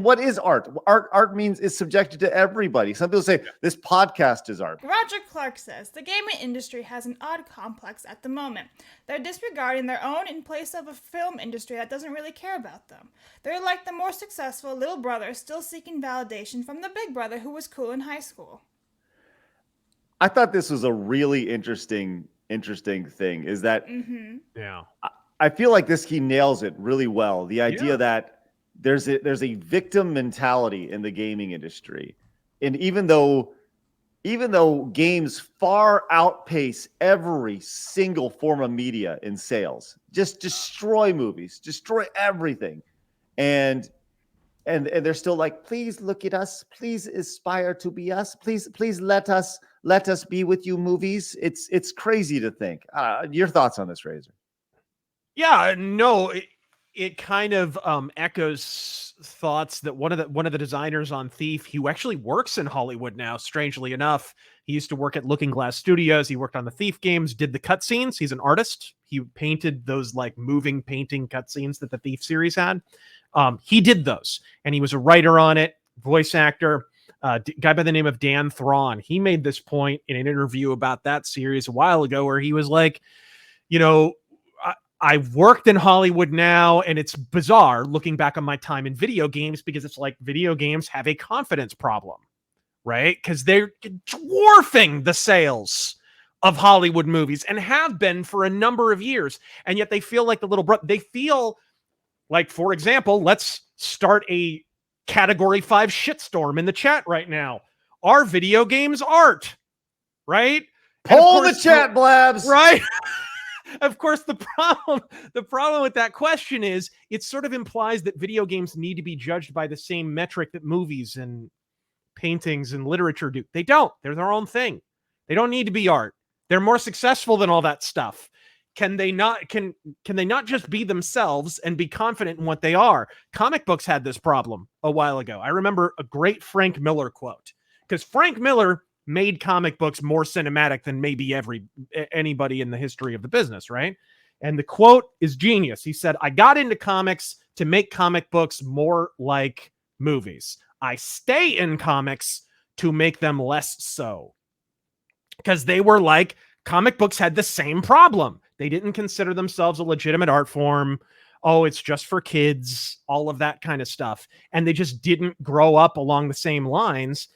What is art? Art means is subjected to everybody. Some people say this podcast is art. Roger Clark says the gaming industry has an odd complex at the moment. They're disregarding their own in place of a film industry that doesn't really care about them. They're like the more successful little brother still seeking validation from the big brother who was cool in high school. I thought this was a really interesting thing, is that Yeah. I feel like he nails it really well. The idea that there's a victim mentality in the gaming industry. And even though games far outpace every single form of media in sales, just destroy movies, destroy everything. And they're still like, please look at us, please aspire to be us, please let us be with you, movies. It's crazy to think. Your thoughts on this, Razor? Yeah, no, it kind of echoes thoughts that one of the designers on Thief, who actually works in Hollywood now, strangely enough. He used to work at Looking Glass Studios. He worked on the Thief games, did the cutscenes. He's an artist. He painted those like moving painting cutscenes that the Thief series had. He did those, and he was a writer on it, voice actor, guy by the name of Dan Thrawn. He made this point in an interview about that series a while ago, where he was like, I've worked in Hollywood now, and it's bizarre looking back on my time in video games, because it's like video games have a confidence problem, right? Because they're dwarfing the sales of Hollywood movies and have been for a number of years. And yet they feel like the little brother. They feel like, for example, let's start a Category 5 shitstorm in the chat right now. Are video games art? Right? Pull the chat, Blabs. Right? Of course, the problem with that question is it sort of implies that video games need to be judged by the same metric that movies and paintings and literature do. They don't. They're their own thing. They don't need to be art. They're more successful than all that stuff. Can they not just be themselves and be confident in what they are? Comic books had this problem a while ago. I remember a great Frank Miller quote, because Frank Miller made comic books more cinematic than maybe anybody in the history of the business, right? And the quote is genius. He said, "I got into comics to make comic books more like movies. I stay in comics to make them less so." Because they were like, comic books had the same problem. They didn't consider themselves a legitimate art form. Oh, it's just for kids, all of that kind of stuff. And they just didn't grow up along the same lines.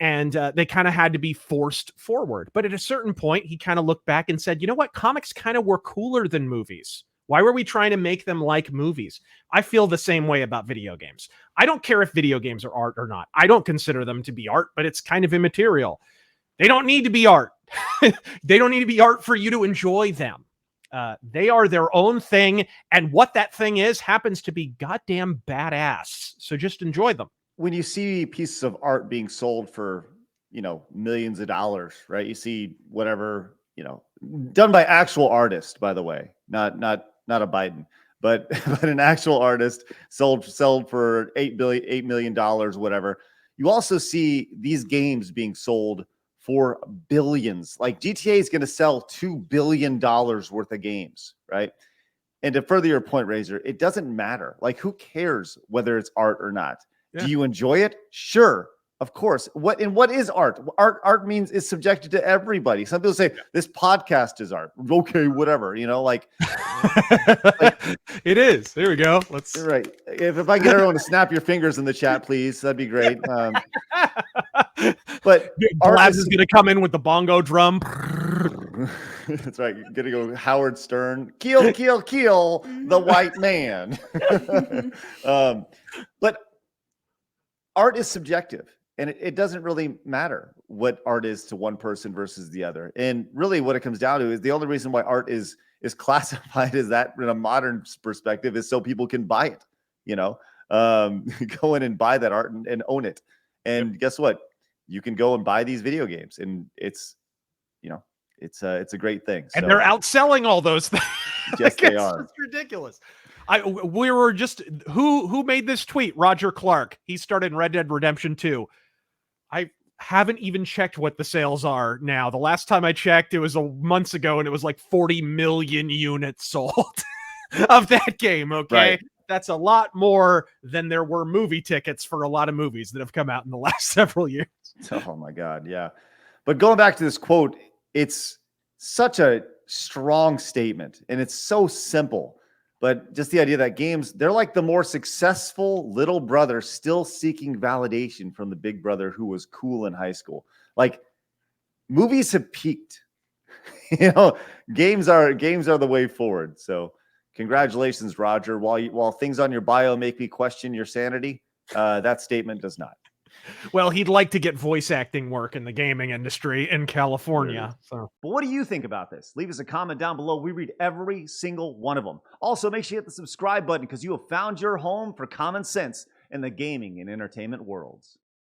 And they kind of had to be forced forward. But at a certain point, he kind of looked back and said, you know what? Comics kind of were cooler than movies. Why were we trying to make them like movies? I feel the same way about video games. I don't care if video games are art or not. I don't consider them to be art, but it's kind of immaterial. They don't need to be art. They don't need to be art for you to enjoy them. They are their own thing. And what that thing is happens to be goddamn badass. So just enjoy them. When you see pieces of art being sold for, millions of dollars, right? You see whatever, done by actual artists, by the way, not a Biden, but an actual artist sold for $8 million, whatever. You also see these games being sold for billions. Like GTA is going to sell $2 billion worth of games, right? And to further your point, Razor, it doesn't matter. Like, who cares whether it's art or not? Yeah. Do you enjoy it? Sure, of course. What is art? Art means is subjected to everybody. Some people say this podcast is art. Okay, whatever. Like it is. There we go. You're right. If I get everyone to snap your fingers in the chat, please, that'd be great. But Blaz is going to come in with the bongo drum. That's right. You're gonna go Howard Stern. Kill the white man. But art is subjective, and it doesn't really matter what art is to one person versus the other. And really what it comes down to is the only reason why art is classified as that in a modern perspective is so people can buy it, go in and buy that art and own it. And guess what? You can go and buy these video games, and it's a great thing. And they're outselling all those things. Yes, they are. It's ridiculous. We were just who made this tweet? Roger Clark. He started Red Dead Redemption 2. I haven't even checked what the sales are now. The last time I checked, it was months ago, and it was like 40 million units sold of that game. Okay. Right. That's a lot more than there were movie tickets for a lot of movies that have come out in the last several years. Oh my God. Yeah. But going back to this quote, it's such a strong statement and it's so simple. But just the idea that games, they're like the more successful little brother still seeking validation from the big brother who was cool in high school. Like movies have peaked. Games are the way forward. So congratulations, Roger. While things on your bio make me question your sanity, that statement does not. Well, he'd like to get voice acting work in the gaming industry in California. So, but what do you think about this? Leave us a comment down below. We read every single one of them. Also, make sure you hit the subscribe button because you have found your home for common sense in the gaming and entertainment worlds.